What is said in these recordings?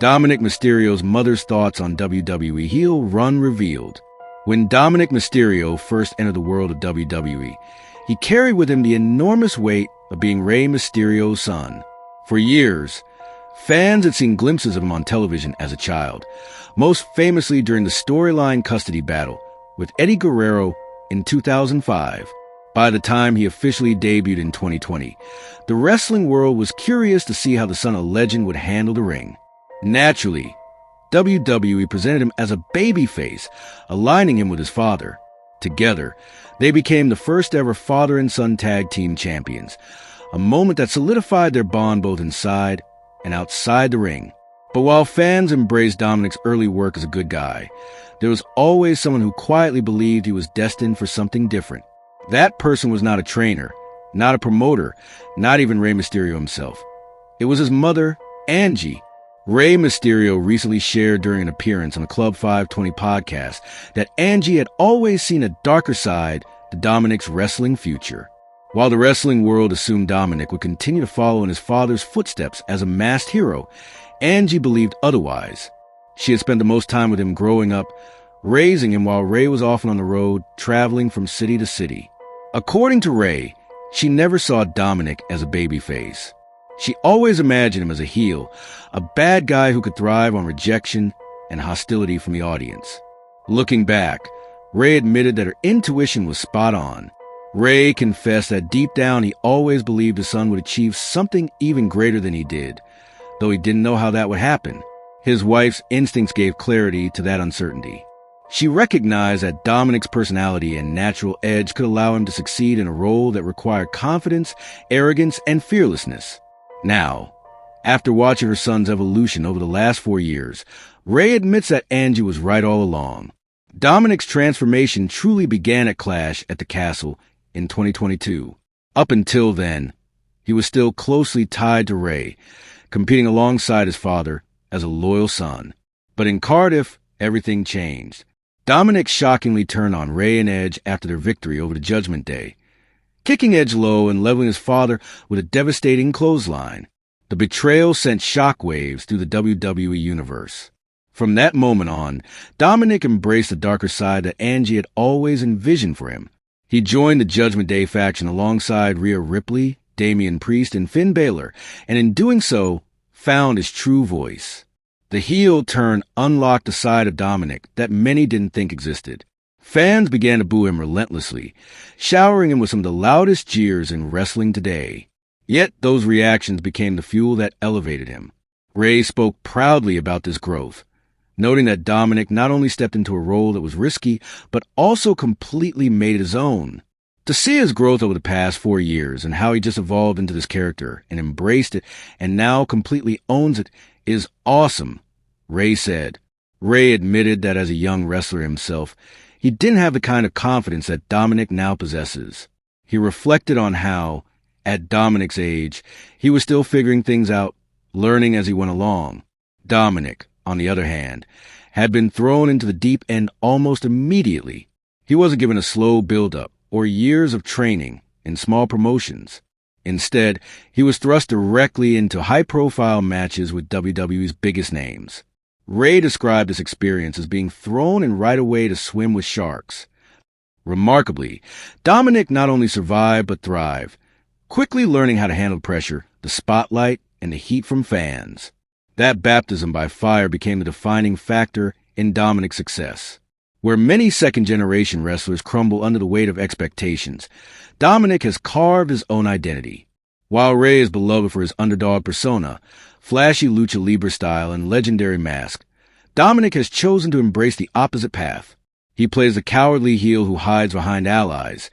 Dominik Mysterio's mother's thoughts on WWE heel run revealed. When Dominik Mysterio first entered the world of WWE, he carried with him the enormous weight of being Rey Mysterio's son. For years, fans had seen glimpses of him on television as a child, most famously during the storyline custody battle with Eddie Guerrero in 2005. By the time he officially debuted in 2020, the wrestling world was curious to see how the son of legend would handle the ring. Naturally, WWE presented him as a babyface, aligning him with his father. Together, they became the first ever father and son tag team champions, a moment that solidified their bond both inside and outside the ring. But while fans embraced Dominik's early work as a good guy, there was always someone who quietly believed he was destined for something different. That person was not a trainer, not a promoter, not even Rey Mysterio himself. It was his mother, Angie. Rey Mysterio recently shared during an appearance on the Club 520 podcast that Angie had always seen a darker side to Dominik's wrestling future. While the wrestling world assumed Dominik would continue to follow in his father's footsteps as a masked hero, Angie believed otherwise. She had spent the most time with him growing up, raising him while Rey was often on the road, traveling from city to city. According to Rey, she never saw Dominik as a babyface. She always imagined him as a heel, a bad guy who could thrive on rejection and hostility from the audience. Looking back, Rey admitted that her intuition was spot on. Rey confessed that deep down he always believed his son would achieve something even greater than he did, though he didn't know how that would happen. His wife's instincts gave clarity to that uncertainty. She recognized that Dominik's personality and natural edge could allow him to succeed in a role that required confidence, arrogance, and fearlessness. Now, after watching her son's evolution over the last 4 years, Rey admits that Angie was right all along. Dominik's transformation truly began at Clash at the Castle in 2022. Up until then, he was still closely tied to Rey, competing alongside his father as a loyal son. But in Cardiff, everything changed. Dominik shockingly turned on Rey and Edge after their victory over the Judgment Day, kicking Edge low and leveling his father with a devastating clothesline. The betrayal sent shockwaves through the WWE universe. From that moment on, Dominik embraced the darker side that Angie had always envisioned for him. He joined the Judgment Day faction alongside Rhea Ripley, Damian Priest, and Finn Balor, and in doing so, found his true voice. The heel turn unlocked a side of Dominik that many didn't think existed. Fans began to boo him relentlessly, showering him with some of the loudest jeers in wrestling today. Yet those reactions became the fuel that elevated him. Rey spoke proudly about this growth, noting that Dominik not only stepped into a role that was risky, but also completely made it his own. To see his growth over the past 4 years and how he just evolved into this character and embraced it and now completely owns it is awesome, Rey said. Rey admitted that as a young wrestler himself, he didn't have the kind of confidence that Dominik now possesses. He reflected on how, at Dominik's age, he was still figuring things out, learning as he went along. Dominik, on the other hand, had been thrown into the deep end almost immediately. He wasn't given a slow build-up or years of training in small promotions. Instead, he was thrust directly into high-profile matches with WWE's biggest names. Rey described this experience as being thrown in right away to swim with sharks. Remarkably, Dominik not only survived but thrived, quickly learning how to handle pressure, the spotlight, and the heat from fans. That baptism by fire became the defining factor in Dominik's success. Where many second-generation wrestlers crumble under the weight of expectations, Dominik has carved his own identity. While Rey is beloved for his underdog persona, flashy lucha libre style, and legendary mask, Dominik has chosen to embrace the opposite path. He plays the cowardly heel who hides behind allies,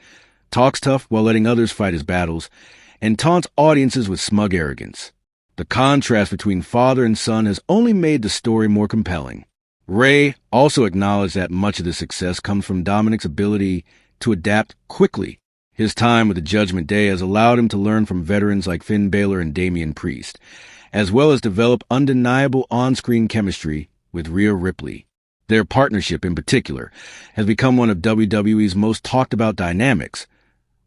talks tough while letting others fight his battles, and taunts audiences with smug arrogance. The contrast between father and son has only made the story more compelling. Rey also acknowledged that much of this success comes from Dominik's ability to adapt quickly. His time with the Judgment Day has allowed him to learn from veterans like Finn Balor and Damian Priest, as well as develop undeniable on-screen chemistry with Rhea Ripley. Their partnership, in particular, has become one of WWE's most talked-about dynamics,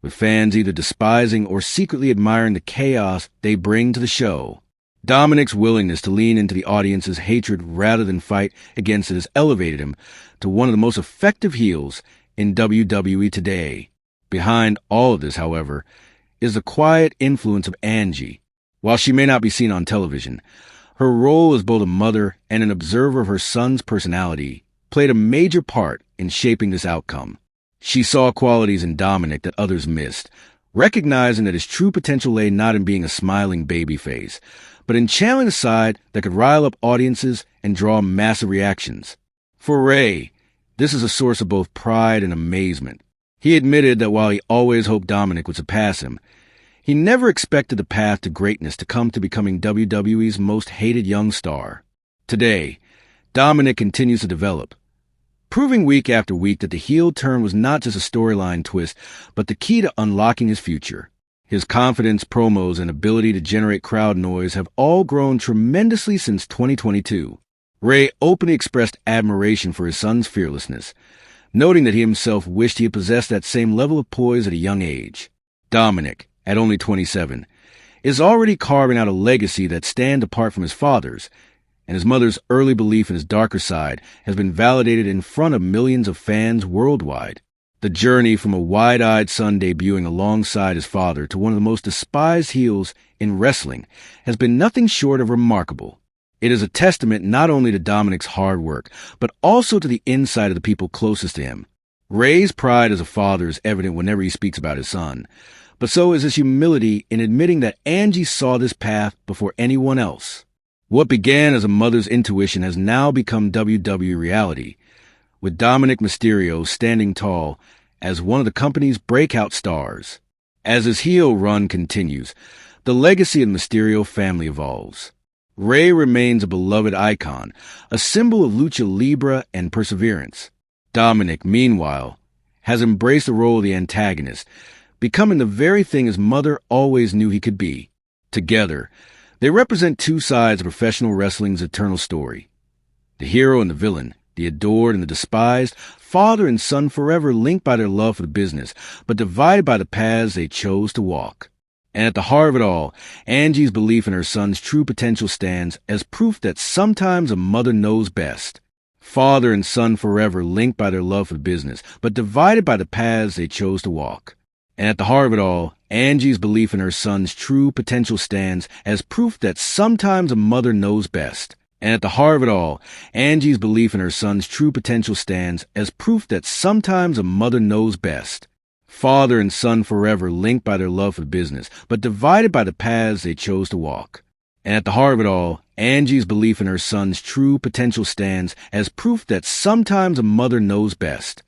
with fans either despising or secretly admiring the chaos they bring to the show. Dominik's willingness to lean into the audience's hatred rather than fight against it has elevated him to one of the most effective heels in WWE today. Behind all of this, however, is the quiet influence of Angie. While she may not be seen on television, her role as both a mother and an observer of her son's personality played a major part in shaping this outcome. She saw qualities in Dominik that others missed, recognizing that his true potential lay not in being a smiling babyface, but in channeling a side that could rile up audiences and draw massive reactions. For Ray, this is a source of both pride and amazement. He admitted that while he always hoped Dominik would surpass him, he never expected the path to greatness to come to becoming WWE's most hated young star. Today, Dominik continues to develop, proving week after week that the heel turn was not just a storyline twist, but the key to unlocking his future. His confidence, promos, and ability to generate crowd noise have all grown tremendously since 2022. Ray openly expressed admiration for his son's fearlessness, noting that he himself wished he had possessed that same level of poise at a young age. Dominik, at only 27, is already carving out a legacy that stands apart from his father's, and his mother's early belief in his darker side has been validated in front of millions of fans worldwide. The journey from a wide-eyed son debuting alongside his father to one of the most despised heels in wrestling has been nothing short of remarkable. It is a testament not only to Dominik's hard work, but also to the insight of the people closest to him. Ray's pride as a father is evident whenever he speaks about his son, but so is his humility in admitting that Angie saw this path before anyone else. What began as a mother's intuition has now become WWE reality, with Dominik Mysterio standing tall as one of the company's breakout stars. As his heel run continues, the legacy of the Mysterio family evolves. Ray remains a beloved icon, a symbol of lucha libre and perseverance. Dominik, meanwhile, has embraced the role of the antagonist, becoming the very thing his mother always knew he could be. Together, they represent two sides of professional wrestling's eternal story. The hero and the villain, the adored and the despised, father and son forever linked by their love for the business, but divided by the paths they chose to walk. And at the heart of it all, Angie's belief in her son's true potential stands as proof that sometimes a mother knows best. Father and son forever linked by their love for the business, but divided by the paths they chose to walk. And at the heart of it all, Angie's belief in her son's true potential stands as proof that sometimes a mother knows best. And at the heart of it all, Angie's belief in her son's true potential stands as proof that sometimes a mother knows best. Father and son forever linked by their love for the business, but divided by the paths they chose to walk. And at the heart of it all, Angie's belief in her son's true potential stands as proof that sometimes a mother knows best.